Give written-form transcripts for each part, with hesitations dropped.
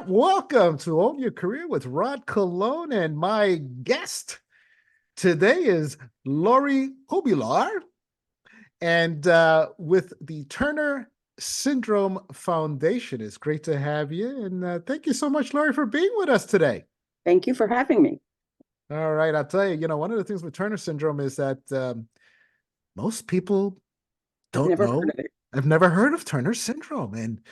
Welcome to Own Your Career with Rod Cologne, and my guest today is Lori Kobular, and with the Turner Syndrome Foundation. It's great to have you, and thank you so much, Lori, for being with us today. Thank you for having me. All right, I'll tell you, one of the things with Turner syndrome is that most people I've don't never heard know. of it. I've never heard of Turner syndrome, and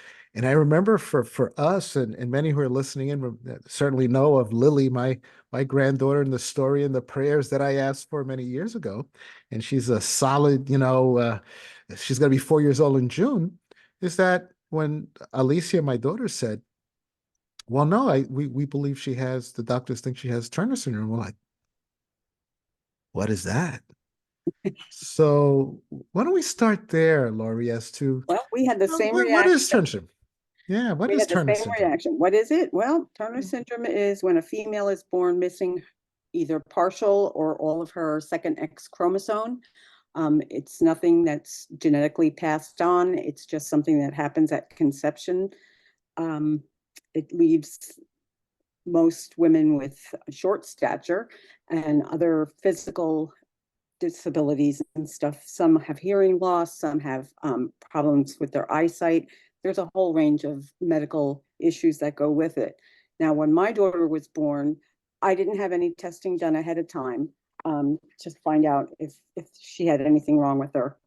I remember for us and many who are listening in certainly know of Lily, my granddaughter, and the story and the prayers that I asked for many years ago, and she's a solid, she's going to be 4 years old in June. Is that when Alicia, my daughter, said, "Well, no, we believe she has. The doctors think she has Turner syndrome." We're like, "What is that?" So why don't we start there, Laurie, as to Well, we had the same what is reaction. Turner syndrome? Yeah, what We is had the Turner same syndrome? reaction. What is it? Well, Turner syndrome is when a female is born missing either partial or all of her second X chromosome. It's nothing that's genetically passed on. It's just something that happens at conception. Um, it leaves most women with short stature and other physical disabilities and stuff. Some have hearing loss, some have problems with their eyesight. There's a whole range of medical issues that go with it. Now, when my daughter was born, I didn't have any testing done ahead of time to find out if she had anything wrong with her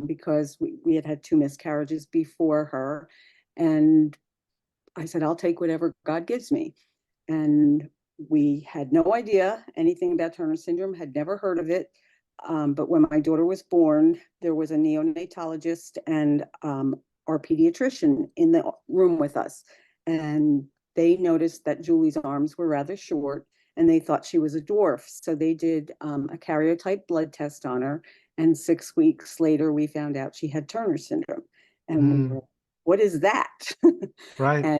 because we had had two miscarriages before her. And I said, I'll take whatever God gives me. And we had no idea anything about Turner syndrome, had never heard of it. But when my daughter was born, there was a neonatologist and our pediatrician in the room with us. And they noticed that Julie's arms were rather short and they thought she was a dwarf. So they did a karyotype blood test on her. And 6 weeks later, we found out she had Turner syndrome. And we were, what is that? Right. And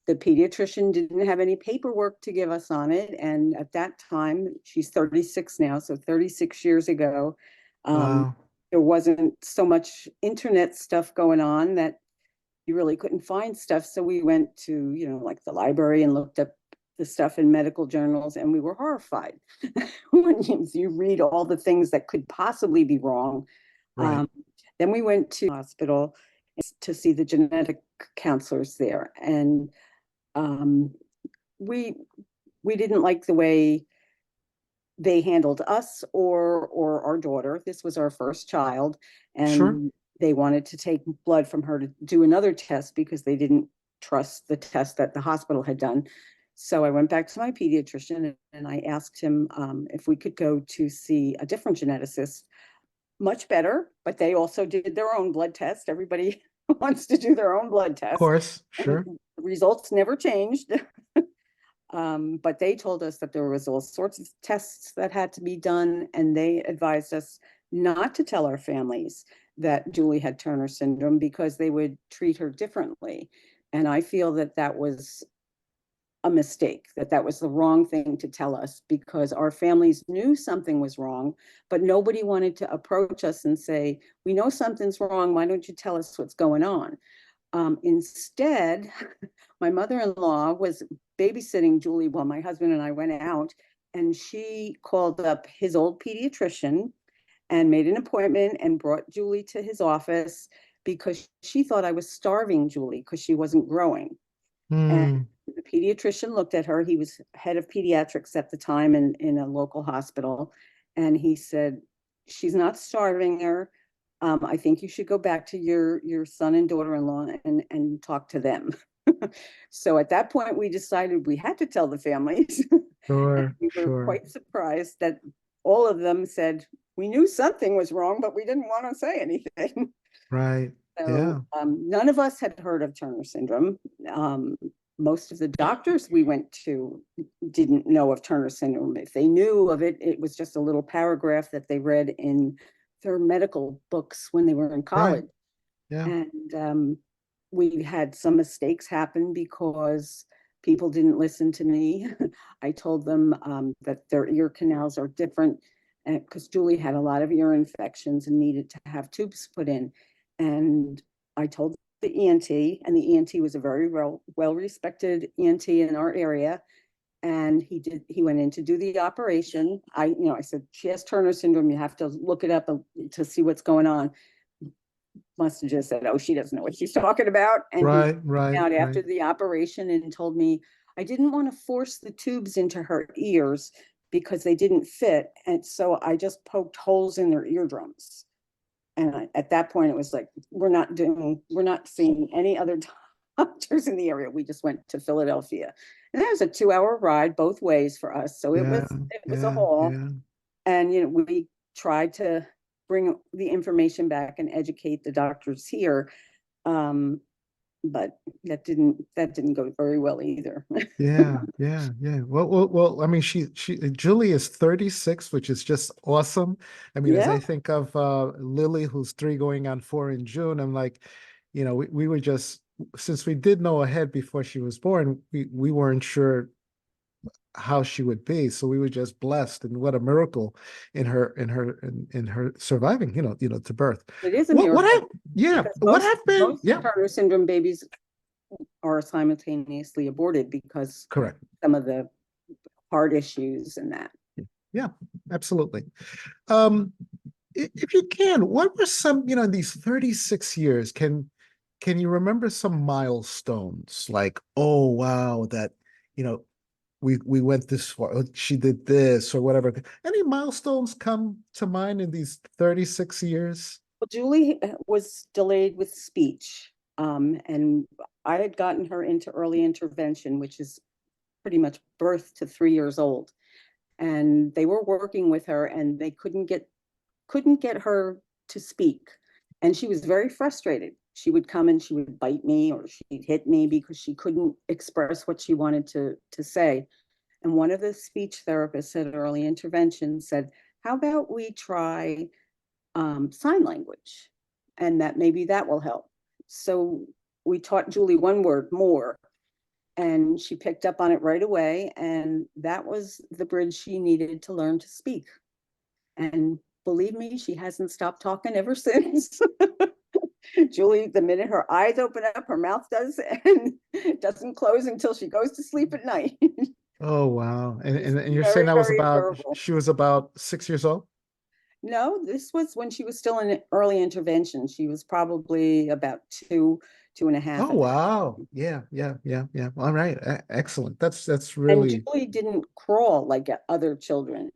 the pediatrician didn't have any paperwork to give us on it. And at that time, she's 36 now, so 36 years ago, Wow. there wasn't so much internet stuff going on that you really couldn't find stuff. So we went to, like the library and looked up the stuff in medical journals, and we were horrified when you read all the things that could possibly be wrong. Right. Then we went to the hospital to see the genetic counselors there, and um, we we didn't like the way they handled us or our daughter. This was our first child, Sure. and they wanted to take blood from her to do another test because they didn't trust the test that the hospital had done. So I went back to my pediatrician and I asked him if we could go to see a different geneticist. Much better, but they also did their own blood test. Everybody wants to do their own blood Of test. course. And Sure. the results never changed. But they told us that there was all sorts of tests that had to be done, and they advised us not to tell our families that Julie had Turner syndrome because they would treat her differently. And I feel that that was a mistake, that was the wrong thing to tell us because our families knew something was wrong, but nobody wanted to approach us and say, we know something's wrong. Why don't you tell us what's going on? Instead, my mother-in-law was babysitting Julie while my husband and I went out, and she called up his old pediatrician and made an appointment and brought Julie to his office because she thought I was starving Julie because she wasn't growing. And Hmm. the pediatrician looked at her. He was head of pediatrics at the time in a local hospital. And he said, she's not starving her. I think you should go back to your son and daughter-in-law and talk to them. So at that point, we decided we had to tell the families. And Sure. we were Sure. quite surprised that all of them said, we knew something was wrong, but we didn't want to say anything. Right. So Yeah. none of us had heard of Turner syndrome. Um, Most of the doctors we went to didn't know of Turner syndrome. If they knew of it, it was just a little paragraph that they read in their medical books when they were in Right. college. Yeah. And we had some mistakes happen because people didn't listen to me. I told them that their ear canals are different because Julie had a lot of ear infections and needed to have tubes put in. And I told the ENT, and the ENT was a very well respected ENT in our area. And he went in to do the operation. I said, she has Turner syndrome. You have to look it up to see what's going on. Must have just said, oh, she doesn't know what she's talking about. And he Right, came right, out right. after the operation and told me I didn't want to force the tubes into her ears because they didn't fit. And so I just poked holes in their eardrums. And at that point, it was like, we're not seeing any other doctors in the area. We just went to Philadelphia. And that was a 2-hour ride both ways for us. So Yeah, it was a yeah, haul. yeah. And we tried to bring the information back and educate the doctors here. Um, but that didn't go very well either. Yeah, yeah, yeah. Well, I mean, she Julie is 36, which is just awesome. I mean, as Yeah, I think of Lily, who's 3 going on 4 in June, I'm like, we were just, since we did know ahead before she was born, we weren't sure how she would be. So we were just blessed, and what a miracle in her surviving, to birth. it is a What have miracle yeah, because what have been, most yeah, Turner syndrome babies are simultaneously aborted because correct. some of the heart issues and that. Yeah, absolutely. Um, if you can, what were some, in these 36 years, can you remember some milestones like, oh wow, that, you know, we went this far, oh, she did this or whatever. Any milestones come to mind in these 36 years? Well, Julie was delayed with speech, and I had gotten her into early intervention, which is pretty much birth to 3 years old. And they were working with her, and they couldn't get her to speak. And she was very frustrated. She would come and she would bite me or she'd hit me because she couldn't express what she wanted to say. And one of the speech therapists at early intervention said, how about we try sign language? And that maybe that will help. So we taught Julie one word, more, and she picked up on it right away. And that was the bridge she needed to learn to speak. And believe me, she hasn't stopped talking ever since. Julie, the minute her eyes open up, her mouth does, and it doesn't close until she goes to sleep at night. Oh wow. And, She's and you're saying very, that was very about, verbal. she was about 6 years old? No, this was when she was still in early intervention. She was probably about two and a half Oh at that. wow. Yeah, yeah, yeah, yeah. All right. Excellent. That's And really Julie didn't crawl like other children.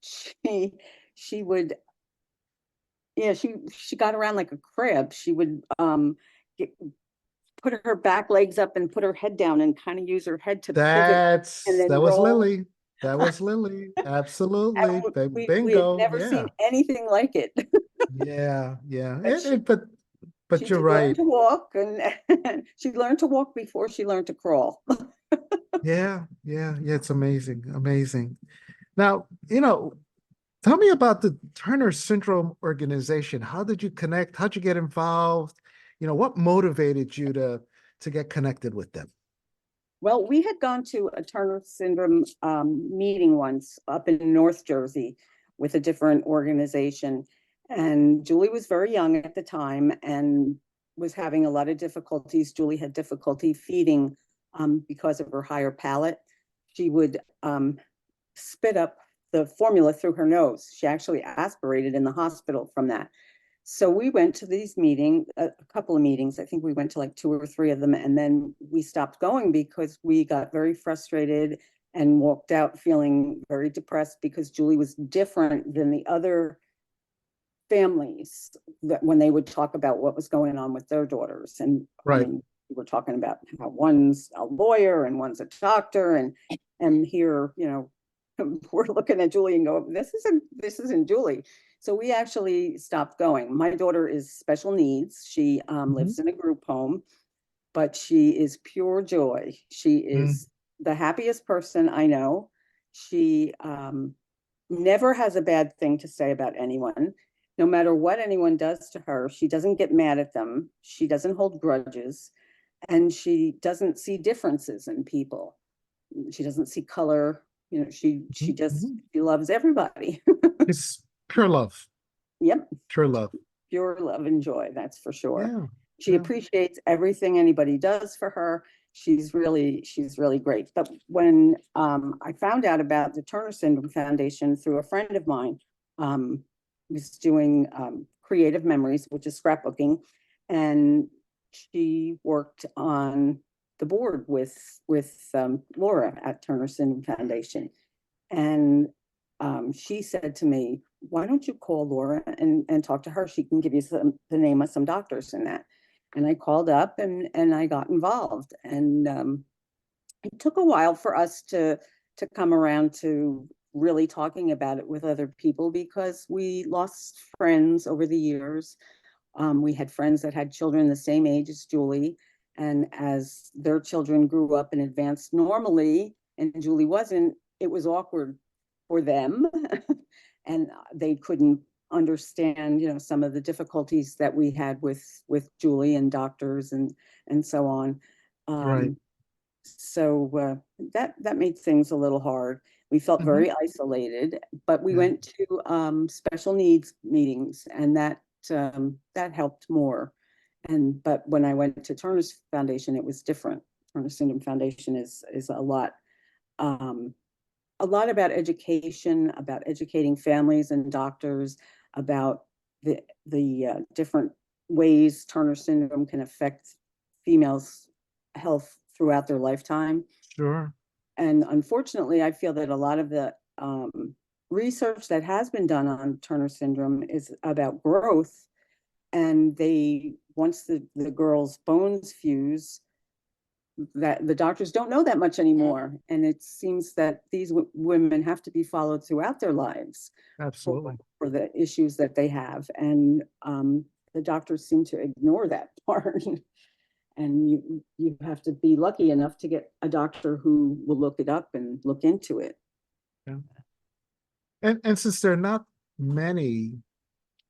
She would, yeah, she got around like a crab. She would get, put her back legs up and put her head down and kind of use her head to pivot and then that was roll. Lily. That was Lily. Absolutely. And we had Bingo. never seen Yeah. anything like it. Yeah, yeah. But she But you're did learn right. to walk, and she learned to walk before she learned to crawl. Yeah, yeah, yeah. It's amazing. Amazing. Now, tell me about the Turner Syndrome organization. How did you connect? How'd you get involved? What motivated you to get connected with them? Well, we had gone to a Turner syndrome meeting once up in North Jersey with a different organization. And Julie was very young at the time and was having a lot of difficulties. Julie had difficulty feeding because of her higher palate. She would spit up the formula through her nose. She actually aspirated in the hospital from that. So we went to these meetings, a couple of meetings. I think we went to like 2 or 3 of them, and then we stopped going because we got very frustrated and walked out feeling very depressed because Julie was different than the other families that when they would talk about what was going on with their daughters. And I Right. mean, we're talking about how one's a lawyer and one's a doctor, and here, we're looking at Julie and go, this isn't Julie. So we actually stopped going. My daughter is special needs. She Mhm. lives in a group home, but she is pure joy. She Mm. is the happiest person I know. She never has a bad thing to say about anyone. No matter what anyone does to her, she doesn't get mad at them. She doesn't hold grudges, and she doesn't see differences in people. She doesn't see color. She Mhm. just Mhm. she loves everybody. It's pure love. Yep, Pure love. pure love and joy. That's for sure. Yeah. She No, appreciates everything anybody does for her. She's really great. But when I found out about the Turner Syndrome Foundation through a friend of mine, was doing creative memories, which is scrapbooking, and she worked on the board with Laura at Turner Syndrome Foundation. And she said to me, why don't you call Laura and talk to her? She can give you the name of some doctors in that. And I called up and I got involved. And it took a while for us to come around to really talking about it with other people because we lost friends over the years. We had friends that had children the same age as Julie. And as their children grew up and advanced normally, and Julie wasn't, it was awkward for them. And they couldn't understand, some of the difficulties that we had with Julie and doctors and so on. right. So that made things a little hard. We felt Hmm. very isolated, but we Yeah, went to special needs meetings, and that helped more. But when I went to Turner's Foundation, it was different. Turner Syndrome Foundation is um, a lot about education, about educating families and doctors about the different ways Turner syndrome can affect females' health throughout their lifetime. sure. And unfortunately, I feel that a lot of the research that has been done on Turner syndrome is about growth. And once the girl's bones fuse, that the doctors don't know that much anymore. And it seems that these women have to be followed throughout their lives for, Absolutely. for the issues that they have. And the doctors seem to ignore that part. And you have to be lucky enough to get a doctor who will look it up and look into it. Yeah. And since there are not many,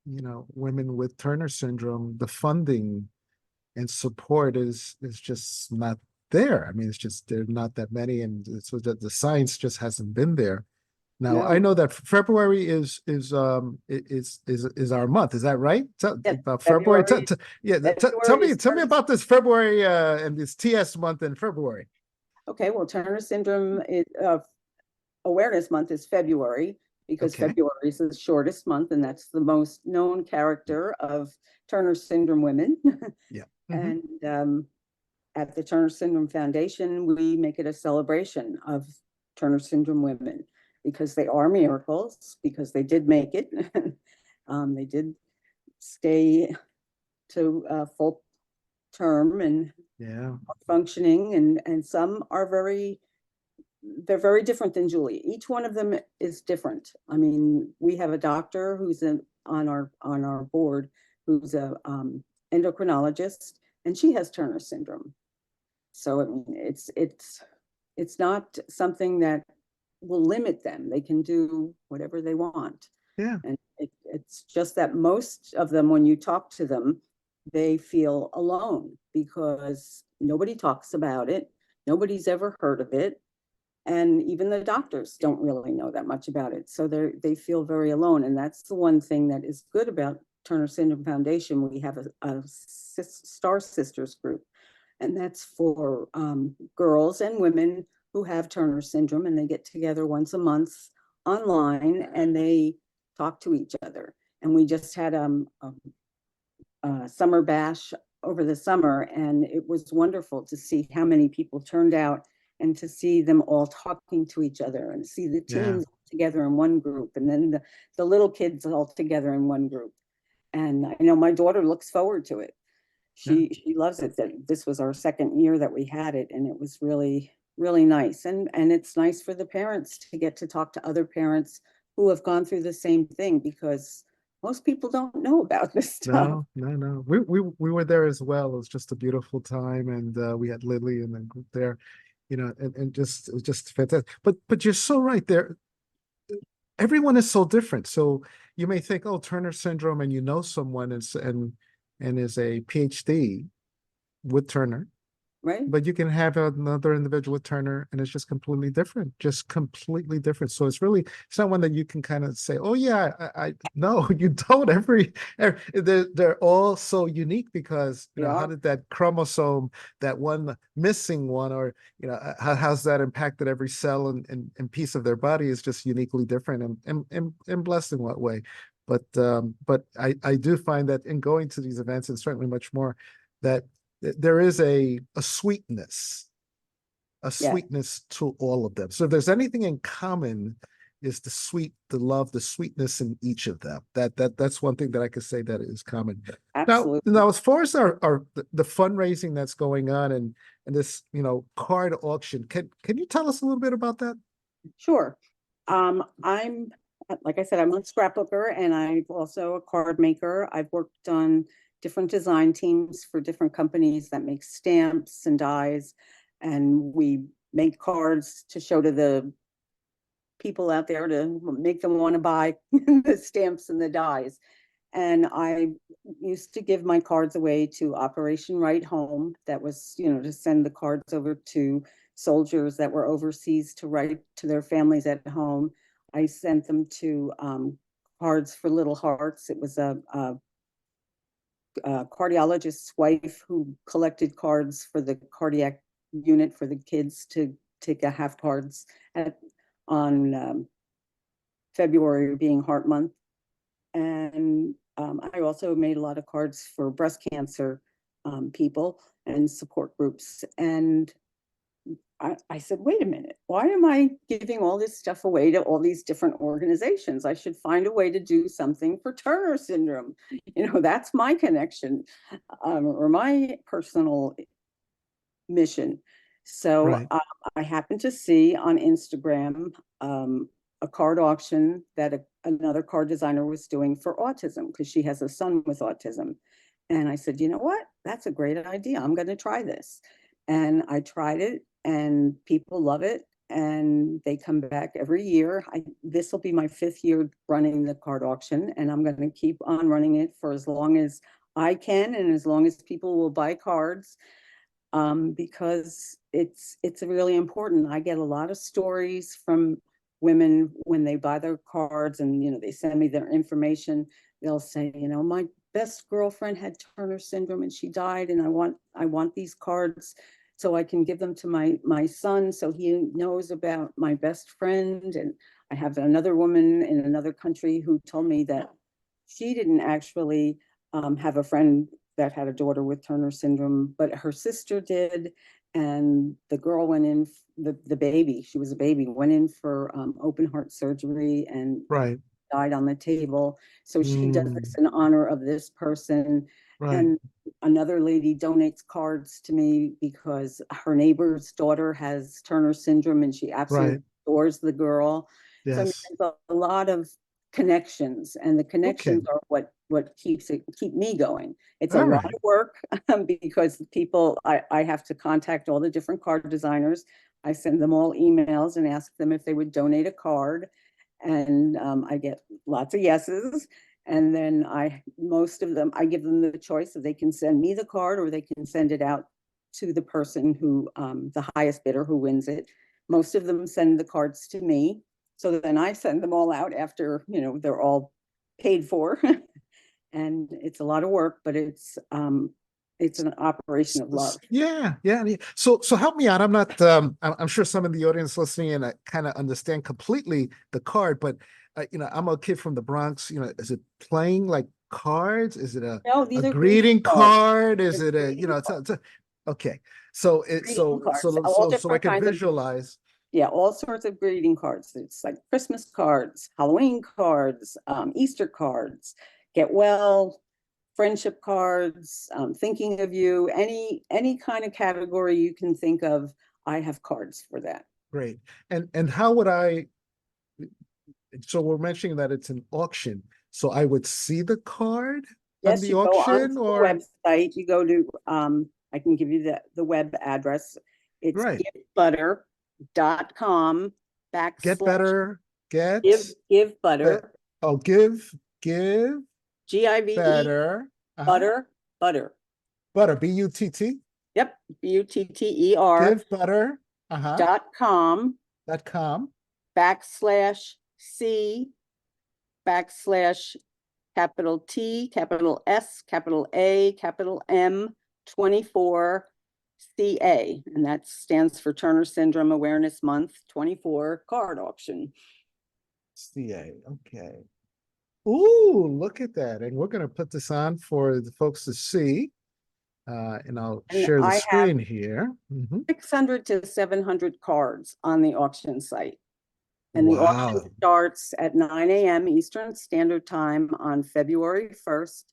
women with Turner syndrome, the funding and support is just not there. I mean, it's just there are not that many, and so that the science just hasn't been there. Now I No, know that February is our month. Is that right? yes, About February. February. Yeah. February is Tell me Turner. about this February and this TS month in February. Okay, well, Turner syndrome awareness month is February because Okay. February is the shortest month, and that's the most known character of Turner syndrome women. Yeah. Hmm. And at the Turner Syndrome Foundation, we make it a celebration of Turner syndrome women because they are miracles, because they did make it. They did stay to full term and Yeah. functioning, and some are they're very different than Julie. Each one of them is different. I mean, we have a doctor who's on our board who's a endocrinologist, and she has Turner syndrome. So I mean, it's not something that will limit them. They can do whatever they want. Yeah. And it's just that most of them, when you talk to them, they feel alone because nobody talks about it. Nobody's ever heard of it. And even the doctors don't really know that much about it. So they feel very alone. And that's the one thing that is good about Turner Syndrome Foundation. We have a Star Sisters group, and that's for girls and women who have Turner syndrome, and they get together once a month online and they talk to each other. And we just had a summer bash over the summer, and it was wonderful to see how many people turned out and to see them all talking to each other and see the Yeah. teens together in one group and then the little kids all together in one group. And I know my daughter looks forward to it. Yeah. She loves it. That this was our second year that we had it, and it was really nice. And it's nice for the parents to get to talk to other parents who have gone through the same thing because most people don't know about this stuff. No, no, no. We were there as well. It was just a beautiful time, and we had Lily and the group there, and just it was just fantastic. But you're so right there. Everyone is so different. So you may think, oh, Turner syndrome, and someone and is a PhD with Turner, right? but you can have another individual with Turner and it's just completely different. So it's not one that you can kind of say, oh yeah, I no, you don't. They're all so unique because, They how are. did that chromosome, that one missing one, or, how's that impacted every cell and piece of their body is just uniquely different and blessed in what way. But I do find that in going to these events, and certainly much more, that there is a sweetness, Yeah, to all of them. So if there's anything in common, is the love, the sweetness in each of them. That's one thing that I could say that is common. absolutely. Now, as far as the fundraising that's going on and this, card auction, can you tell us a little bit about that? Sure. I'm, like I said, I'm a scrapbooker and I'm also a card maker. I've worked on different design teams for different companies that make stamps and dies. And we make cards to show to the people out there to make them want to buy the stamps and the dies. And I used to give my cards away to Operation Right Home. That was, to send the cards over to soldiers that were overseas to write to their families at home. I sent them to Cards for Little Hearts. It was a cardiologist's wife who collected cards for the cardiac unit for the kids to have cards on February being Heart Month. And I also made a lot of cards for breast cancer people and support groups. And I said, wait a minute, why am I giving all this stuff away to all these different organizations? I should find a way to do something for Turner syndrome. That's my connection, or my personal mission. So Right, I happened to see on Instagram a card auction that another card designer was doing for autism because she has a son with autism. And I said, you know what? That's a great idea. I'm going to try this. And I tried it and people love it. And they come back every year. This will be my 5th year running the card auction, and I'm going to keep on running it for as long as I can and as long as people will buy cards, because it's really important. I get a lot of stories from women when they buy their cards and they send me their information. They'll say, my best girlfriend had Turner syndrome and she died, and I want these cards so I can give them to my son so he knows about my best friend. And I have another woman in another country who told me that she didn't actually have a friend that had a daughter with Turner syndrome, but her sister did. And the girl went in, the baby, she was a baby, went in for open heart surgery and right, died on the table. So she does mm, this in honor of this person. right, And another lady donates cards to me because her neighbor's daughter has Turner syndrome and she absolutely right. adores the girl. So I mean, Yes. there's a lot of connections, and the Okay. connections are what keep me going. It's a All lot right. of work because people, I have to contact all the different card designers. I send them all emails and ask them if they would donate a card, and I get lots of yeses. And then most of them, I give them the choice if they can send me the card or they can send it out to the person who, the highest bidder who wins it. Most of them send the cards to me. So then I send them all out after, they're all paid for. And it's a lot of work, but it's an operation of love. Yeah, yeah. So help me out. I'm not. I'm sure some of the audience listening in kind of understand completely the card, but I'm a kid from the Bronx. Is it playing like cards? Is it No, a these are greeting greeting cards. card? Is They're it greeting cards. okay? So Greeting cards, all so I different can kinds of, visualize. yeah, all sorts of greeting cards. It's like Christmas cards, Halloween cards, Easter cards, get well, friendship cards, thinking of you, any kind of category you can think of, I have cards for that. Great. And how would I? So we're mentioning that it's an auction. So I would see the card on Yes, the you go onto auction, the or website, you go to, I can give you the web address. It's right. givebutter.com Get backslash better, get give that. butter, Oh, give GIVE better. Uh-huh. butter, butter, Butter, butt. Yep, BUTTER Give butter, uh-huh, .com .com. /C capital T, capital S, capital A, capital M, 24 CA. And that stands for Turner Syndrome Awareness Month 24 card auction. CA, okay. Ooh, look at that. And we're going to put this on for the folks to see. And I'll And share the I have screen here. 600 to 700 cards on the auction site. And the auction Wow. starts at 9 a.m. Eastern Standard Time on February 1st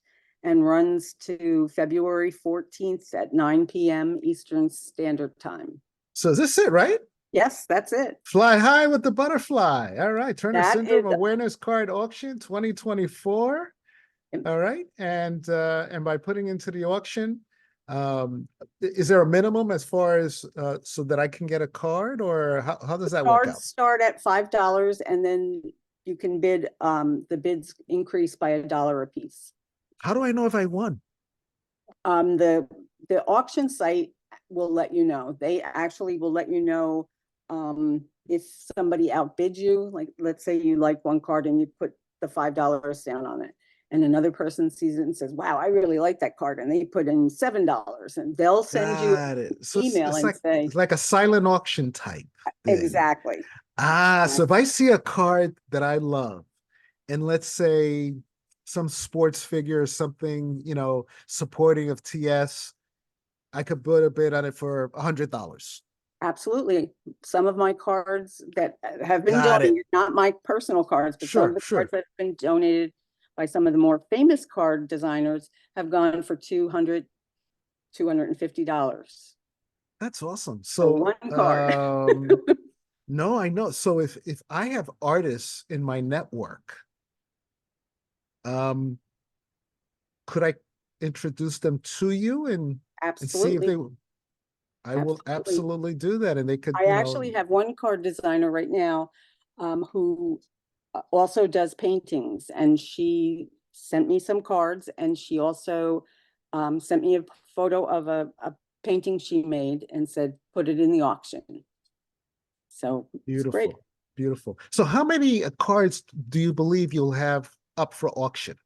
and runs to February 14th at 9 p.m. Eastern Standard Time. So is this it, right? Yes, that's it. Fly high with the butterfly. All right. Turner That is Syndrome Awareness Card Auction 2024. All right. And by putting into the auction, is there a minimum as far as so that I can get a card, or how does that work cards out? start at $5 and then you can bid, the bids increase by $1 a piece. How do I know if I won? The auction site will let you know. They actually will let you know if somebody outbids you. Like, let's say you like one card and you put the $5 down on it, and another person sees it and says, "Wow, I really like that card," and they put in $7, and they'll send you Got it. So an email and say, it's like a silent auction type thing. exactly. So if I see a card that I love, and let's say some sports figure or something, supporting of TS, I could put a bid on it for $100. Absolutely. Some of my cards that have been Got it. donated, not my personal cards, but some of Sure, the sure. cards that have been donated by some of the more famous card designers have gone for $200, $250 That's awesome. for So, one card. no, I know. So if I have artists in my network, um, could I introduce them to you and see if Absolutely. I will Absolutely. absolutely do that, and they could, I actually have one card designer right now who also does paintings, and she sent me some cards, and she also sent me a photo of a painting she made and said, put it in the auction. So it's great. beautiful, beautiful. So how many cards do you believe you'll have up for auction?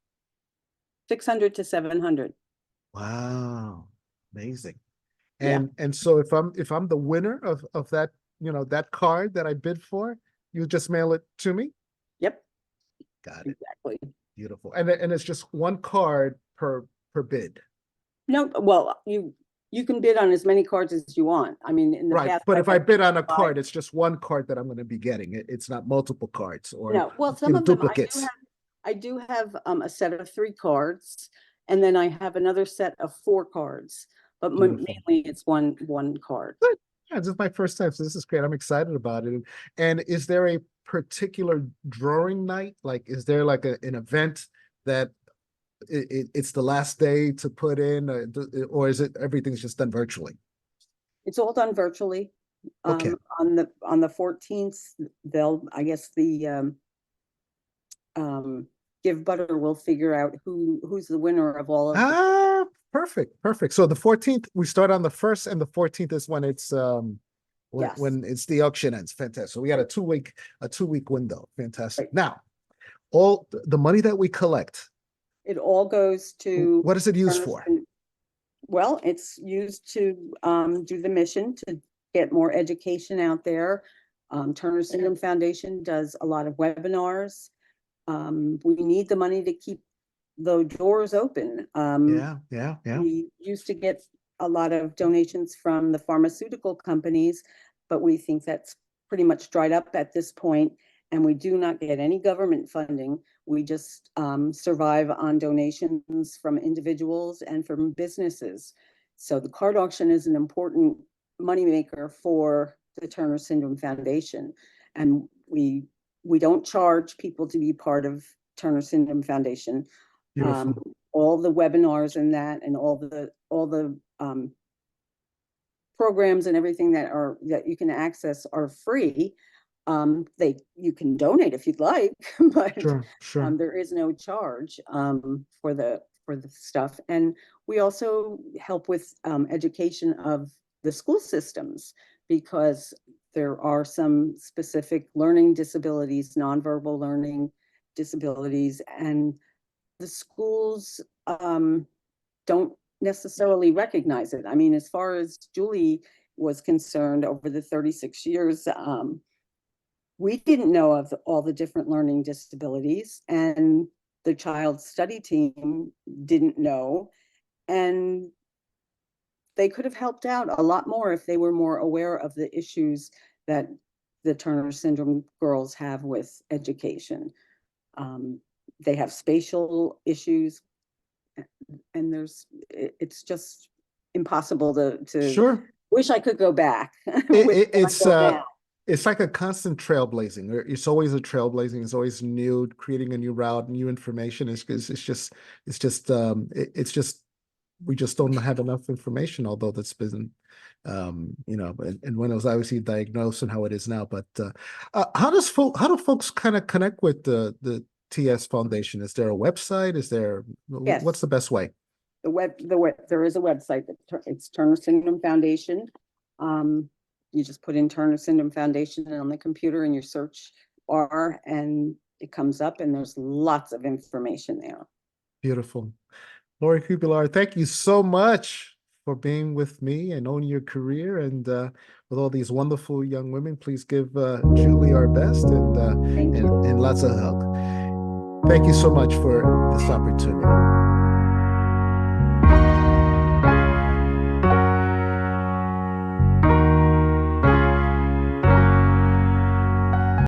600 to 700. Wow, amazing. Yeah. And so if I'm the winner of that, that card that I bid for, you just mail it to me? Yep. Got it. Exactly. Beautiful. And it's just one card per bid. No, well, you can bid on as many cards as you want. I mean, in the Right. past, But I've if I had bid on a five. card, it's just one card that I'm going to be getting. It's not multiple cards or No, well, some of them duplicates. I do have a set of 3 cards, and then I have another set of 4 cards, but Beautiful. mainly it's one card. Good. Yeah, this is my first time, so this is great. I'm excited about it. And is there a particular drawing night? Like, is there like an event that it's the last day to put in, or is it everything's just done virtually? It's all done virtually. Okay, On the 14th, they'll, I guess um, Give Butter will figure out who's the winner of all of the, perfect, perfect. So the 14th, we start on the 1st, and the 14th is when it's yes, when it's the auction ends. Fantastic. So we got a two week window. Fantastic. right. Now, all the money that we collect, It all goes to what is it used Turner for? Well, it's used to do the mission to get more education out there. Turner Syndrome Foundation does a lot of webinars. We need the money to keep the doors open. Yeah, yeah, yeah. We used to get a lot of donations from the pharmaceutical companies, but we think that's pretty much dried up at this point, and we do not get any government funding. We just survive on donations from individuals and from businesses. So the card auction is an important moneymaker for the Turner Syndrome Foundation, and we don't charge people to be part of Turner Syndrome Foundation. Um, Beautiful. all the webinars and that, and all the programs and everything that you can access are free. You can donate if you'd like, but Sure, sure. there is no charge for the stuff. And We also help with education of the school systems because there are some specific learning disabilities, nonverbal learning disabilities, and the schools don't necessarily recognize it. I mean, as far as Julie was concerned, over the 36 years, we didn't know of all the different learning disabilities, and the child study team didn't know. And they could have helped out a lot more if they were more aware of the issues that the Turner syndrome girls have with education. Um, they have spatial issues, and it's just impossible to Sure. wish I could go back It, with it, what I it's know uh now. it's like a constant trailblazing. It's always a trailblazing. It's always new, creating a new route, new information. It's just we just don't have enough information, although that's been and when it was obviously diagnosed and how it is now. But how do folks kind of connect with the TS Foundation? Is there a website? What's Yes, the best way? there is a website it's Turner Syndrome Foundation. Um, you just put in Turner Syndrome Foundation on the computer in your search bar, and it comes up, and there's lots of information there. Beautiful. Lori Kobular, thank you so much for being with me and owning your career and with all these wonderful young women. Please give Julie our best Thank you. and lots of help. Thank you so much for this opportunity.